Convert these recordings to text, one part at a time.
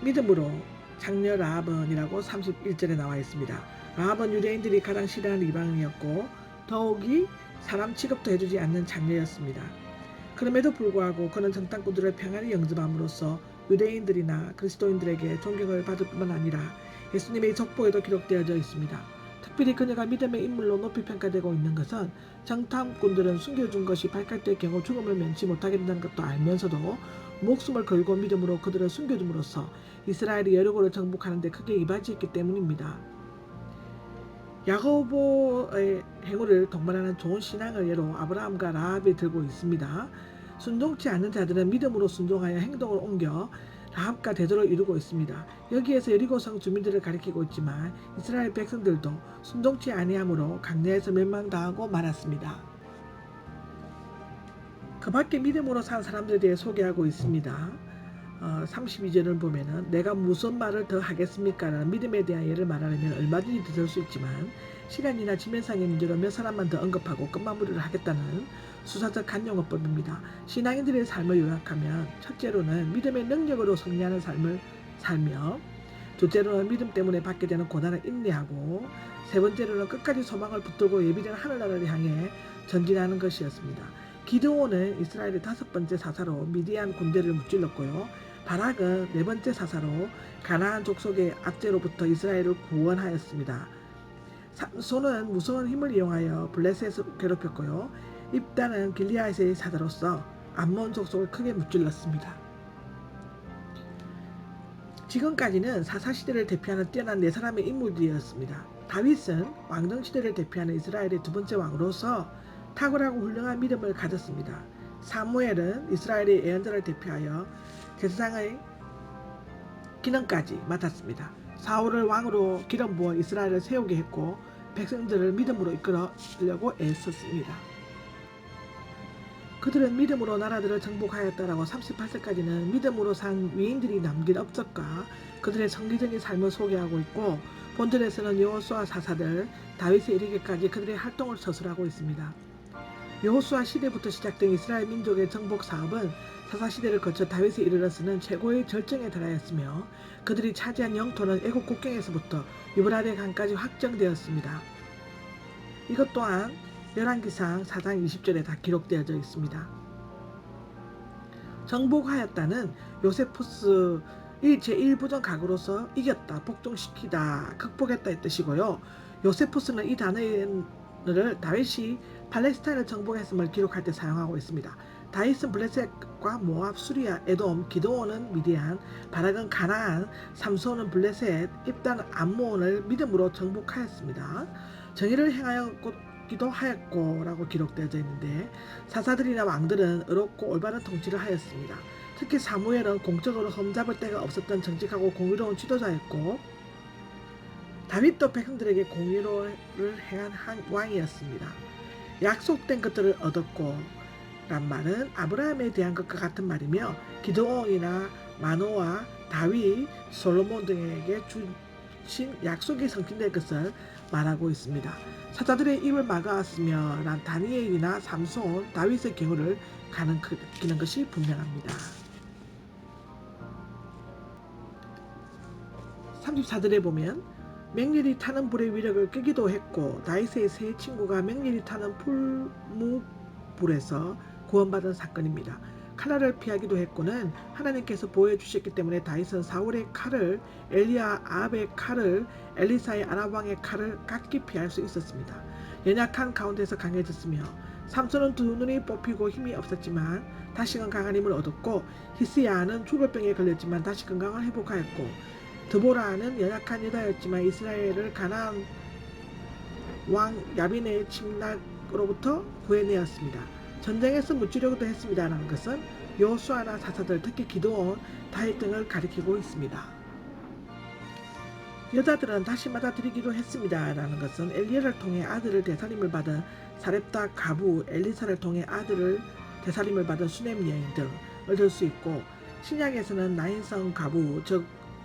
믿음으로 장녀 라합은이라고 31절에 나와 있습니다. 라합은 유대인들이 가장 싫어하는 이방인이었고 더욱이 사람 취급도 해주지 않는 장녀였습니다. 그럼에도 불구하고 그는 정탐꾼들을 평안히 영접함으로써 유대인들이나 그리스도인들에게 존경을 받을 뿐만 아니라 예수님의 족보에도 기록되어져 있습니다. 특별히 그녀가 믿음의 인물로 높이 평가되고 있는 것은 정탐꾼들은 숨겨준 것이 발각될 경우 죽음을 면치 못하게 된다는 것도 알면서도 목숨을 걸고 믿음으로 그들을 숨겨줌으로써 이스라엘이 여리고를 정복하는 데 크게 이바지했기 때문입니다. 야고보의 행위를 동반하는 좋은 신앙을 예로 아브라함과 라합이 들고 있습니다. 순종치 않는 자들은 믿음으로 순종하여 행동을 옮겨 라합과 대조를 이루고 있습니다. 여기에서 여리고성 주민들을 가리키고 있지만 이스라엘 백성들도 순종치 아니함으로 강야에서 멸망당하고 말았습니다. 그 밖에 믿음으로 산 사람들에 대해 소개하고 있습니다. 32절을 보면은 내가 무슨 말을 더 하겠습니까? 라는 믿음에 대한 예를 말하려면 얼마든지 더 들 수 있지만 시간이나 지면상의 문제로 몇 사람만 더 언급하고 끝마무리를 하겠다는 수사적 간용어법입니다. 신앙인들의 삶을 요약하면 첫째로는 믿음의 능력으로 승리하는 삶을 살며 둘째로는 믿음 때문에 받게 되는 고난을 인내하고 세 번째로는 끝까지 소망을 붙들고 예비된 하늘나라를 향해 전진하는 것이었습니다. 기드온은 이스라엘의 5번째 사사로 미디안 군대를 무찔렀고요. 바락은 4번째 사사로 가나안 족속의 압제로부터 이스라엘을 구원하였습니다. 삼손은 무서운 힘을 이용하여 블레셋을 괴롭혔고요. 입단은 길리앗의 사자로서 암몬 족속을 크게 무찔렀습니다. 지금까지는 사사시대를 대표하는 뛰어난 4사람의 인물들이었습니다. 다윗은 왕정시대를 대표하는 이스라엘의 2번째 왕으로서 탁월하고 훌륭한 믿음을 가졌습니다. 사무엘은 이스라엘의 예언자를 대표하여 제사장의 기능까지 맡았습니다. 사울을 왕으로 기름 부어 이스라엘을 세우게 했고 백성들을 믿음으로 이끌어려고 애썼습니다. 그들은 믿음으로 나라들을 정복하였다라고 38세까지는 믿음으로 산 위인들이 남긴 업적과 그들의 성리적인 삶을 소개하고 있고 본절에서는 여호수아 사사들 다윗에 이르기까지 그들의 활동을 서술하고 있습니다. 여호수아 시대부터 시작된 이스라엘 민족의 정복 사업은 사사시대를 거쳐 다윗에 이르러서는 최고의 절정에 달하였으며 그들이 차지한 영토는 애국 국경에서부터 유브라데 강까지 확정되었습니다. 이것 또한 열왕기상 4장 20절에 다 기록되어져 있습니다. 정복하였다는 요세푸스의 제1부전 각으로서 이겼다, 복종시키다, 극복했다 의 뜻이고요. 요세푸스는 이 단어를 다윗이 팔레스타인을 정복했음을 기록할 때 사용하고 있습니다. 다윗은 블레셋과 모압, 수리아, 에돔, 기드온은 미디안, 바락은 가나안, 삼손은 블레셋, 입단은 암몬을 믿음으로 정복하였습니다. 정의를 행하였기도 하였고 라고 기록되어져 있는데 사사들이나 왕들은 의롭고 올바른 통치를 하였습니다. 특히 사무엘은 공적으로 험잡을 데가 없었던 정직하고 공의로운 지도자였고 다윗도 백성들에게 공의를 행한 왕이었습니다. 약속된 것들을 얻었고 란 말은 아브라함에 대한 것과 같은 말이며 기드온이나 마노아, 다윗, 솔로몬 등에게 주신 약속이 성취될 것을 말하고 있습니다. 사자들의 입을 막아왔으며 란 다니엘이나 삼손, 다윗의 경우를 가리키는 것이 분명합니다. 34절에 보면 맹렬히 타는 불의 위력을 끄기도 했고 다윗의 세 친구가 맹렬히 타는 풀무불에서 구원받은 사건입니다. 칼날을 피하기도 했고는 하나님께서 보여주셨기 때문에 다윗은 사울의 칼을, 엘리야 아합의 칼을, 엘리사의 아랍왕의 칼을 각기 피할 수 있었습니다. 연약한 가운데서 강해졌으며 삼손은 2눈이 뽑히고 힘이 없었지만 다시금 강한 힘을 얻었고 히스야는 죽을병에 걸렸지만 다시 건강을 회복하였고 드보라는 연약한 여자였지만 이스라엘을 가나안 왕 야빈의 침략으로부터 구해내었습니다. 전쟁에서 무찌르기도 했습니다라는 것은 여호수아나 사사들 특히 기드온, 다윗 등을 가리키고 있습니다. 여자들은 다시 맞아들이기도 했습니다라는 것은 엘리야를 통해 아들을 대살림을 받은 사렙다 가부, 엘리사를 통해 아들을 대살림을 받은 수넴 여인 등을 들 수 있고 신약에서는 나인성 가부 즉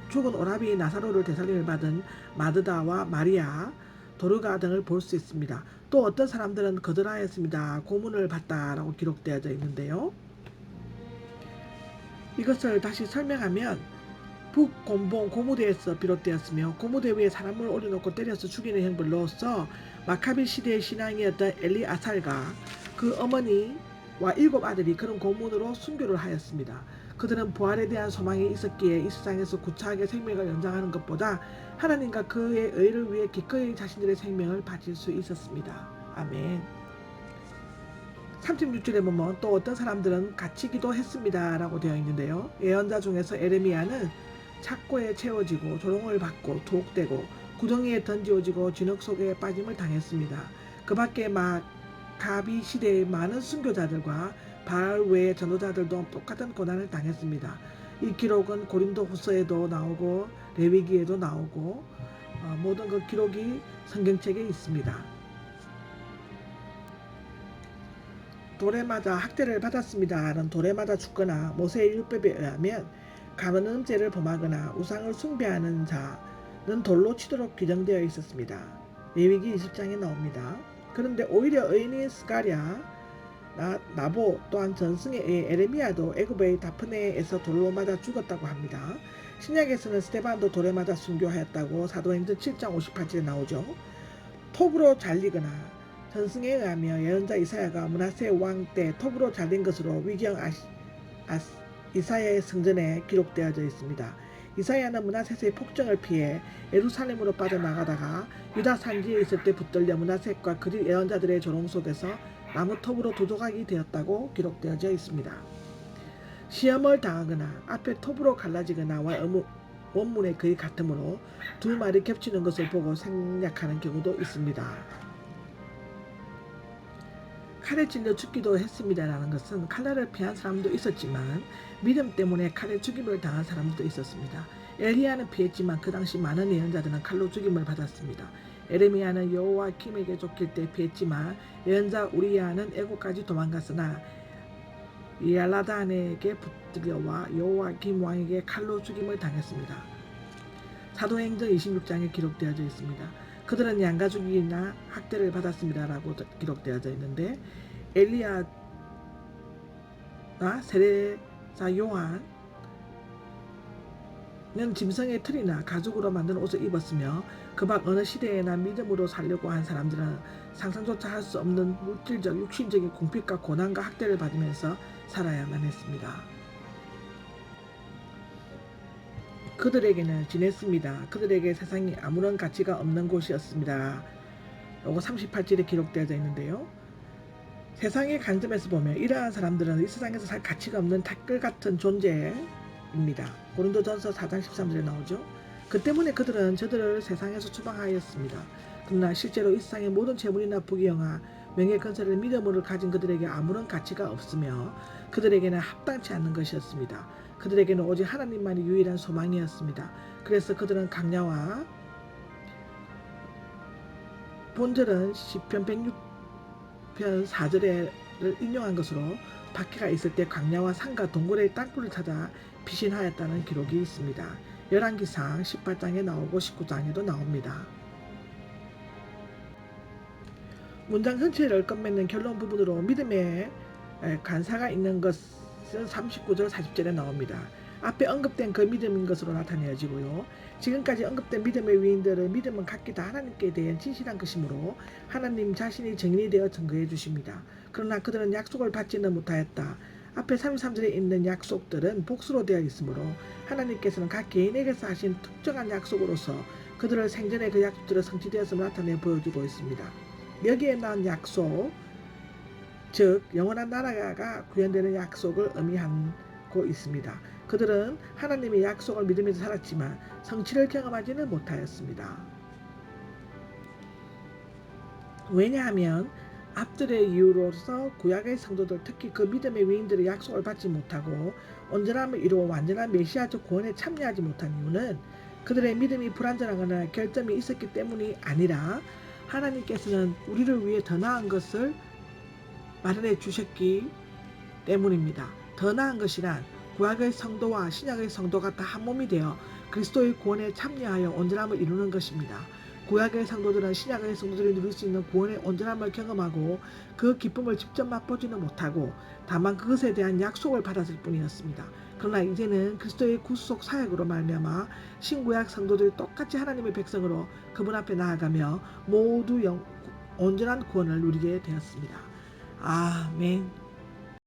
죽은 오라비 나사로를 대살림을 받은 마드다와 마리아, 도르가 등을 볼 수 있습니다. 또 어떤 사람들은 거절하였습니다. 고문을 받다라고 기록되어져 있는데요. 이것을 다시 설명하면 북곤봉 고무대에서 비롯되었으며 고무대 위에 사람을 올려놓고 때려서 죽이는 형벌로서 마카비 시대의 신앙이었던 엘리아살과 그 어머니와 7 아들이 그런 고문으로 순교를 하였습니다. 그들은 부활에 대한 소망이 있었기에 이 세상에서 구차하게 생명을 연장하는 것보다 하나님과 그의 의를 위해 기꺼이 자신들의 생명을 바칠 수 있었습니다. 아멘. 36절에 보면 또 어떤 사람들은 같이 기도했습니다 라고 되어 있는데요. 예언자 중에서 에레미야는 착고에 채워지고 조롱을 받고 투옥되고 구덩이에 던지어지고 진흙 속에 빠짐을 당했습니다. 그 밖에 마카비 시대의 많은 순교자들과 바알 외의 전도자들도 똑같은 고난을 당했습니다. 이 기록은 고린도 후서에도 나오고 레위기에도 나오고 모든 그 기록이 성경책에 있습니다. 돌에 맞아 학대를 받았습니다는 돌에 맞아 죽거나 모세의 율법에 의하면 간음죄를 범하거나 우상을 숭배하는 자는 돌로 치도록 규정되어 있었습니다. 레위기 20장에 나옵니다. 그런데 오히려 의인인 스가랴, 나보 또한 전승에 의해 에레미야도 애굽의 다프네에서 돌로 맞아 죽었다고 합니다. 신약에서는 스데반도 돌에 맞아 순교하였다고 사도행전 7장 58절에 나오죠. 톱으로 잘리거나 전승에 의하며 예언자 이사야가 므낫세 왕 때 톱으로 잘린 것으로 위경 이사야의 성전에 기록되어져 있습니다. 이사야는 므낫세의 폭정을 피해 예루살렘으로 빠져나가다가 유다 산지에 있을 때 붙들려 므낫세과 그리 예언자들의 조롱 속에서 나무 톱으로 도적하게 되었다고 기록되어져 있습니다. 시험을 당하거나 앞에 톱으로 갈라지거나와 원문의 거의 같으므로 두 말이 겹치는 것을 보고 생략하는 경우도 있습니다. 칼에 찔려 죽기도 했습니다라는 것은 칼날을 피한 사람도 있었지만 믿음 때문에 칼에 죽임을 당한 사람도 있었습니다. 엘리야는 피했지만 그 당시 많은 예언자들은 칼로 죽임을 받았습니다. 에레미야는 여호와김에게 쫓길 때 피했지만 예언자 우리야는 애국까지 도망갔으나 이알라단에게 붙들려와 여호와김 왕에게 칼로 죽임을 당했습니다. 사도행전 26장에 기록되어져 있습니다. 그들은 양가죽이나 학대를 받았습니다라고 기록되어져 있는데 엘리야나 세례자 요한은 짐승의 털이나 가죽으로 만든 옷을 입었으며 그 밖 어느 시대에나 믿음으로 살려고 한 사람들은 상상조차 할 수 없는 물질적 육신적인 궁핍과 고난과 학대를 받으면서 살아야만 했습니다. 그들에게는 지냈습니다. 그들에게 세상이 아무런 가치가 없는 곳이었습니다. 요거 38절에 기록되어져 있는데요. 세상의 관점에서 보면 이러한 사람들은 이 세상에서 살 가치가 없는 댓글 같은 존재입니다. 고린도전서 4장 13절에 나오죠. 그 때문에 그들은 저들을 세상에서 추방하였습니다. 그러나 실제로 이 세상의 모든 재물이나 부귀영화, 명예 건설을 믿음으로 가진 그들에게 아무런 가치가 없으며 그들에게는 합당치 않는 것이었습니다. 그들에게는 오직 하나님만이 유일한 소망이었습니다. 그래서 그들은 강야와 본절은 시편 106편 4절을 인용한 것으로 박해가 있을 때 광야와 산과 동굴의 땅굴을 찾아 피신하였다는 기록이 있습니다. 열왕기상 18장에 나오고 19장에도 나옵니다. 문장 전체를 끝맺는 결론 부분으로 믿음의 간사가 있는 것은 39절 40절에 나옵니다. 앞에 언급된 그 믿음인 것으로 나타내어지고요. 지금까지 언급된 믿음의 위인들은 믿음은 각기 다 하나님께 대한 진실한 것이므로 하나님 자신이 증인이 되어 증거해 주십니다. 그러나 그들은 약속을 받지는 못하였다. 앞에 33절에 있는 약속들은 복수로 되어 있으므로 하나님께서는 각 개인에게서 하신 특정한 약속으로서 그들을 생전에 그 약속들을 성취되었음을 나타내 보여주고 있습니다. 여기에 나온 약속, 즉 영원한 나라가 구현되는 약속을 의미하고 있습니다. 그들은 하나님의 약속을 믿으면서 살았지만 성취를 경험하지는 못하였습니다. 왜냐하면 앞들의 이유로서 구약의 성도들, 특히 그 믿음의 위인들의 약속을 받지 못하고 온전함을 이루어 완전한 메시아적 구원에 참여하지 못한 이유는 그들의 믿음이 불완전하거나 결점이 있었기 때문이 아니라 하나님께서는 우리를 위해 더 나은 것을 마련해 주셨기 때문입니다. 더 나은 것이란 구약의 성도와 신약의 성도가 다 한 몸이 되어 그리스도의 구원에 참여하여 온전함을 이루는 것입니다. 구약의 성도들은 신약의 성도들이 누릴 수 있는 구원의 온전함을 경험하고 그 기쁨을 직접 맛보지는 못하고 다만 그것에 대한 약속을 받았을 뿐이었습니다. 그러나 이제는 그리스도의 구속 사역으로 말미암아 신구약 성도들이 똑같이 하나님의 백성으로 그분 앞에 나아가며 모두 온전한 구원을 누리게 되었습니다. 아멘.